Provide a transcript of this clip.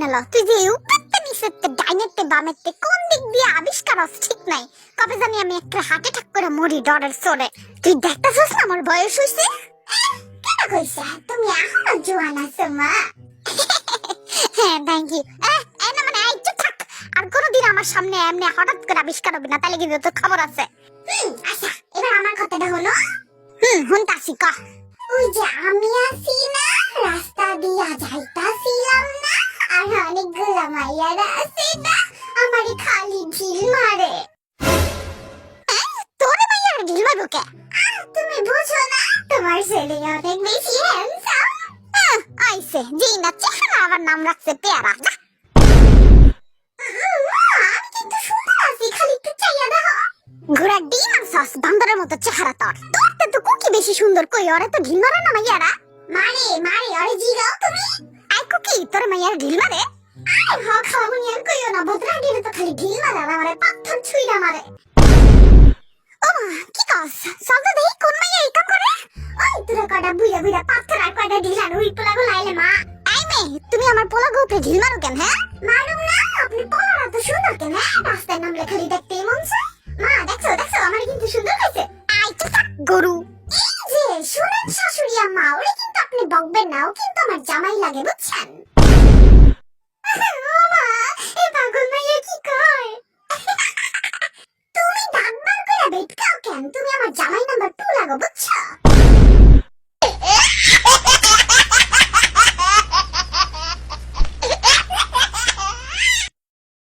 গেল তুই যে উপরতে নিচেতে ডাইনেতে বামেতে কোন দিক দিয়ে আবিষ্কার ঠিক নাই কবে জানি আমি একটা হার্ট অ্যাটাক করে মরি ডরের চোরে তুই দেখতেছস না আমার বয়স হইছে কেন কইছা তুমি এখনো জোয়ান আছো মা হ্যাঁ থ্যাংক ইউ না মানে এই চুপ থাক আর কোনদিন আমার সামনে এমনি হঠাৎ করে আবিষ্কার হবে না তাহলে কিন্তু তোর খবর আছে আচ্ছা এবার আমার কথাটা হলো হুনতাছি ক ওই যে আমি আছি না রাস্তা দিয়া যাইতাছিলাম না আর অনেকগুলা মাইয়ারা আছে না আমারে খালি ঢিল মারে তোরে মাইয়ারা ঢিল মারবো কে তুমি বুঝো না তোমার ছেলে অনেক বেশি হ্যান্ডসাম আইছে যেই না চেহারা আবার নাম রাখছে পেয়ারা আমি কিন্তু সুন্দর আছি খালি একটু চাইয়া দেখো ঘোড়া ডিম আর সস বান্দরের মতো চেহারা তোর তোরতে তো কুকি বেশি সুন্দর কই ওরে তো ঢিল মারে না মাইয়ারা মারে মারে ওরে জিগাও তুমি আই কুকি তোর মাইয়ারা ঢিল মারে আরে হ খাওনি আর কইও না বদরা দিলে তো খালি ঢিল মারে আর আমারে পাথর ছুঁইরা মারে ও কি কস সবটা দেই কোন মাইয়া এই কাম করে ওই তোরা কটা বুইরা বুইরা পাথর আর কটা ঢিল আর উই পোলা গুলো আইলে মা আই মে তুমি আমার পোলা গোপে ঢিল মারো কেন হ্যাঁ মারুম না আপনি পোলারা তো সুন্দর কেন রাস্তায় নামলে খালি দেখতেই মন চায়